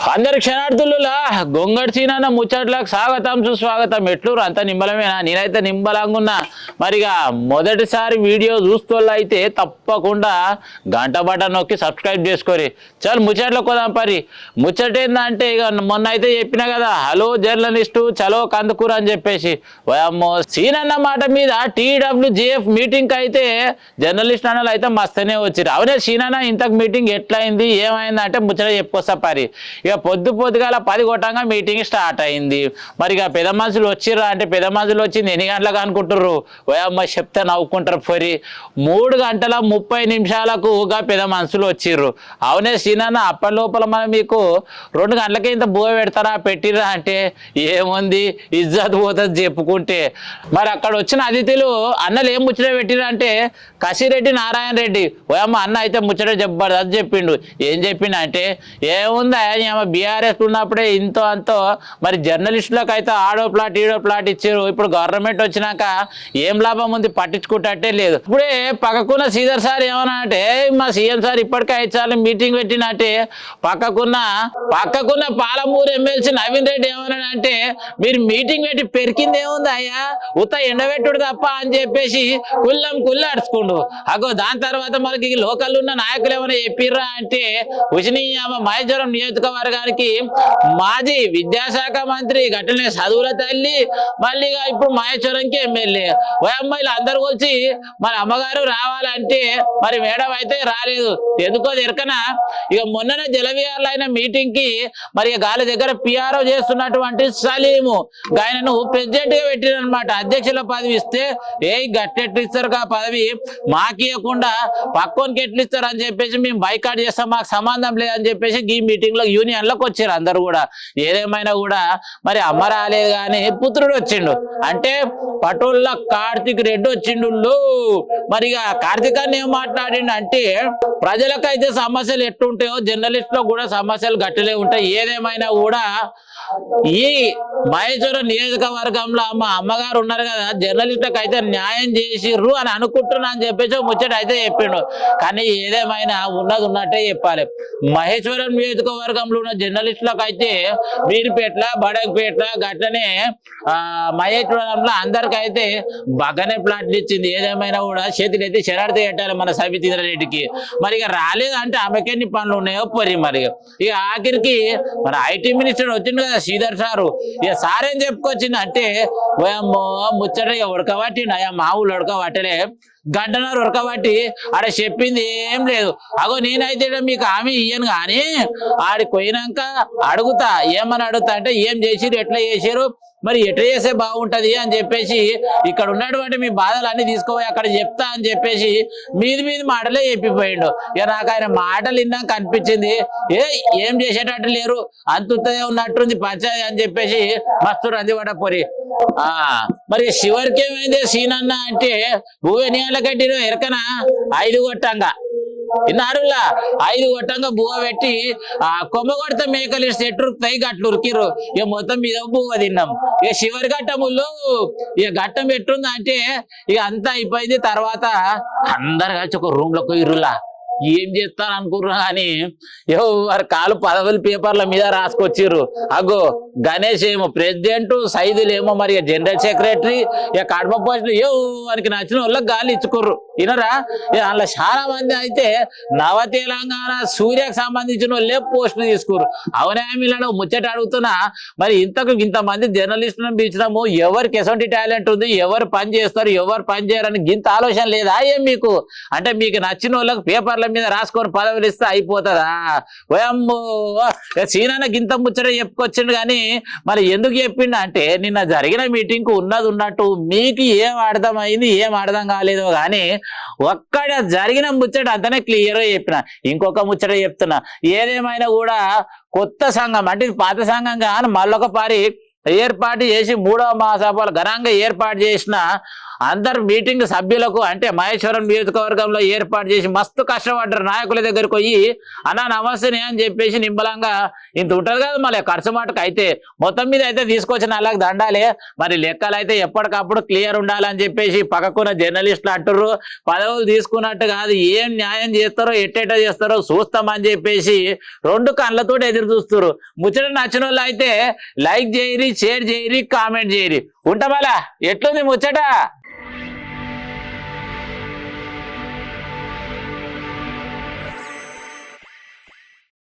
అందరి క్షణార్థులులా గొంగడి సీనన్న ముచ్చట్లకు స్వాగతం సుస్వాగతం. ఎట్లూరు అంత నిమ్మలమేనా? నేనైతే నిమ్మలంగా ఉన్నా. మరిగా మొదటిసారి వీడియో చూస్తోళ్ళు అయితే తప్పకుండా గంట బటన్ నొక్కి సబ్స్క్రైబ్ చేసుకోరి. చాలు ముచ్చట్లు కొదాం. ముచ్చట ఏందంటే ఇక మొన్న అయితే చెప్పినా కదా, హలో జర్నలిస్టు చలో కందుకూరు అని చెప్పేసి. అమ్మో సీనన్న మాట మీద TWJF మీటింగ్ అయితే జర్నలిస్ట్ అన్నలు అయితే మస్తనే వచ్చిరు. అవునే సీనన్న ఇంతకు మీటింగ్ ఎట్లయింది ఏమైందంటే ముచ్చట చెప్పుకొస్తా పరి. ఇక పొద్దుగాల 10 కొట్టంగా మీటింగ్ స్టార్ట్ అయింది. మరి ఇక పెద్ద మనుషులు వచ్చిర్రా అంటే పెద్ద మనుషులు వచ్చింది ఎన్ని గంటలకు అనుకుంటారు? ఓయమ్మ చెప్తే నవ్వుకుంటారు. 3 గంటల 30 నిమిషాలకు పెద్ద మనుషులు వచ్చిర్రు. అవునే సీనన్న అప్పటి లోపల మనం మీకు 2 గంటలకే ఇంత బువ పెడతారా పెట్టిర్రా అంటే ఏముంది ఇజ్జత్ పోతుంది చెప్పుకుంటే. మరి అక్కడ వచ్చిన అతిథులు అన్నలు ఏం ముచ్చట పెట్టిర్రు అంటే కసిరెడ్డి నారాయణ రెడ్డి. ఓయమ్మ అన్న అయితే ముచ్చట చెప్పబడదు అది చెప్పిండు. ఏం చెప్పిండు అంటే ఏముందా బీఆర్ఎస్ ఉన్నప్పుడే ఇంతో అంతో మరి జర్నలిస్టులకు అయితే ఆడో ప్లాట్ ఈడో ప్లాట్ ఇచ్చారు. ఇప్పుడు గవర్నమెంట్ వచ్చినాక ఏం లాభం ఉంది పట్టించుకుంటే లేదు. ఇప్పుడే పక్కకున్న శ్రీధర్ సార్ ఏమన్నా అంటే మా సీఎం సార్ ఇప్పటికే 5 సార్లు మీటింగ్ పెట్టినట్టే పక్కకున్న పాలమూరు ఎమ్మెల్సీ నవీన్ రెడ్డి ఏమన్నా అంటే మీరు మీటింగ్ పెట్టి పెరికింది ఏముంది అయ్యా ఉత్త ఎండబెట్టుడు తప్ప అని చెప్పేసి కుళ్ళ అడుచుకుండు. అగో దాని తర్వాత మనకి లోకల్ ఉన్న నాయకులు ఏమైనా చెప్పిర్రా అంటే మహేశ్వరం నియోజకవర్గానికి మాజీ విద్యాశాఖ మంత్రి గట్టనే చదువుల తల్లి మళ్ళీ ఇప్పుడు మహేశ్వరంకి ఎమ్మెల్యే అమ్మాయిలు అందరు వచ్చి మరి అమ్మగారు రావాలంటే మరి మేడం అయితే రాలేదు. ఎందుకో ఎరకనా ఇక మొన్ననే జలవిహార్లో అయిన మీటింగ్ కి మరి గాలి దగ్గర PRO చేస్తున్నటువంటి సలీము ఆయనను ప్రెసిడెంట్ గా పెట్టిరనమాట. అధ్యక్షుల పదవి ఇస్తే గట్టెట్లు ఇస్తారు ఆ పదవి మాకియకుండా పక్కోనికి ఎట్లు ఇస్తారు అని చెప్పేసి మేము బైకాట్ చేస్తాం మాకు సంబంధం లేదని చెప్పేసి ఈ మీటింగ్ లో యూనియన్లకు వచ్చారు అందరు కూడా. ఏదేమైనా కూడా మరి అమ్మ రాలేదు కానీ పుత్రుడు వచ్చిండు అంటే పటోళ్ళ కార్తిక్ రెడ్డి వచ్చిండు. మరి కార్తికాన్ని ఏం మాట్లాడిండు అంటే ప్రజలకైతే సమస్యలు ఎట్లుంటాయో జర్నలిస్ట్ లో కూడా సమస్యలు గట్టిలే ఉంటాయి. ఏదేమైనా కూడా ఈ మహేశ్వరం నియోజకవర్గంలో మా అమ్మగారు ఉన్నారు కదా జర్నలిస్టులకు అయితే న్యాయం చేసిర్రు అని అనుకుంటున్నా అని చెప్పేసి ముచ్చట అయితే చెప్పిండు. కానీ ఏదేమైనా ఉన్నట్టే చెప్పాలి. మహేశ్వరం నియోజకవర్గంలో ఉన్న జర్నలిస్టులకు అయితే బీర్పేట్ల బడగపేట్ల గట్లనే మహేశ్వరంలో అందరికైతే బాగానే ప్లాట్లు ఇచ్చింది. ఏదేమైనా కూడా చేతులు ఎత్తి శరార్థి పెట్టాలి మన సబితీంద్ర రెడ్డికి. మరి ఇక రాలేదంటే ఆమెకెన్ని పనులు ఉన్నాయో మరి ఇక ఆఖరికి మన IT మినిస్టర్ వచ్చిండు కదా శ్రీధర్ సారు. ఇక సార్ ఏం చెప్పుకొచ్చింది అంటే ముచ్చట ఉడకబట్టిండు అయ్యా మా ఊళ్ళు ఉడకబట్టలే గంటన్నర ఉడకబట్టి ఆడ చెప్పింది ఏం లేదు. అగో నేనైతే మీకు హామీ ఇయ్యను కానీ ఆడికి పోయినాక అడుగుతా ఏమని అడుగుతా అంటే ఏం చేసిరు ఎట్లా చేసారు మరి ఎట్లా చేస్తే బాగుంటది అని చెప్పేసి ఇక్కడ ఉన్నటువంటి మీ బాధలు అన్ని తీసుకోపోయి అక్కడ చెప్తా అని చెప్పేసి మీది మాటలే చెప్పిపోయిండు. ఇక నాకు ఆయన మాటలు విన్నాక అనిపించింది ఏం చేసేటట్టు లేరు అంతే ఉన్నట్టుంది పంచాయతీ అని చెప్పేసి మస్తు రందిపడపోరి. మరి చివరికి ఏమైంది సీనన్న అంటే ఎన్ని గంటలకట్టిరు ఎరకన 5 కొట్టంగా ఇన్నారులా 5 కొట్టంగా బువ్వ పెట్టి కొమ్మ కొడత మేకలు ఎట్టురుకుతాయి గట్లు ఉరికిరు. ఇక మొత్తం మీద బువ్వ తిన్నాం. ఇక చివరి ఘట్టముల్లో ఇక ఘట్టం ఎట్టుంది అంటే ఇక అంతా అయిపోయింది. తర్వాత అందరు కలిసి ఒక రూమ్ లోకి ఇరులా ఏం చేస్తాను అనుకున్నా కానీ వారి కాలు పదవులు పేపర్ల మీద రాసుకొచ్చిర్రు. అగో గణేష్ ఏమో ప్రెసిడెంట్ సైదులు ఏమో మరి జనరల్ సెక్రటరీ ఇక కడప పోస్టులు వారికి నచ్చిన వాళ్ళకి గాలి ఇచ్చుకోర్రు వినరా. అందులో చాలా మంది అయితే నవ తెలంగాణ సూర్యకు సంబంధించిన వాళ్ళే పోస్టులు తీసుకోరు. అవునా వీళ్ళను ముచ్చట అడుగుతున్నా మరి ఇంతమంది జర్నలిస్టులను పిలిచినాము ఎవరికి ఎటువంటి టాలెంట్ ఉంది ఎవరు పని చేస్తారు ఎవరు పని చేయరని గింత ఆలోచన లేదా ఏం మీకు అంటే మీకు నచ్చిన వాళ్ళకి పేపర్ల మీద రాసుకొని పదవులు ఇస్తే అయిపోతుందా? ఓయమ్మో సీనన్న గింత ముచ్చట చెప్పుకొచ్చిండు కానీ మరి ఎందుకు చెప్పిండు అంటే నిన్న జరిగిన మీటింగ్ కు ఉన్నట్టు మీకు ఏం అర్థమైంది ఏం అర్థం కాలేదో కానీ ఒక్కడ జరిగిన ముచ్చట అంతనే క్లియర్ గా చెప్పిన. ఇంకొక ముచ్చట చెప్తున్నా. ఏదేమైనా కూడా కొత్త సంఘం అంటే పాత సంఘం కానీ మళ్ళొక పారి ఏర్పాటు చేసి 3వ మహాసభలు ఘనంగా ఏర్పాటు చేసిన అందరు మీటింగ్ సభ్యులకు అంటే మహేశ్వరం నియోజకవర్గంలో ఏర్పాటు చేసి మస్తు కష్టపడ్డారు. నాయకుల దగ్గరికి పోయి అన్నా నమస్తేనే అని చెప్పేసి నిమ్మలంగా ఇంత ఉంటుంది కదా మళ్ళీ ఖర్చు మాటకు అయితే మొత్తం మీద అయితే తీసుకొచ్చిన అలాగ దండాలే. మరి లెక్కలు అయితే ఎప్పటికప్పుడు క్లియర్ ఉండాలని చెప్పేసి పక్కకున్న జర్నలిస్టులు అంటుర్రు. పదవులు తీసుకున్నట్టు కాదు, ఏం న్యాయం చేస్తారో ఎట్టేట చేస్తారో చూస్తామని చెప్పేసి రెండు కళ్ళతో ఎదురు చూస్తారు. ముచ్చట నచ్చిన వాళ్ళు అయితే లైక్ చేయరి, షేర్ చేయరి, కామెంట్ చేయరి. ఉంటామలా ఎట్లుంది ముచ్చట?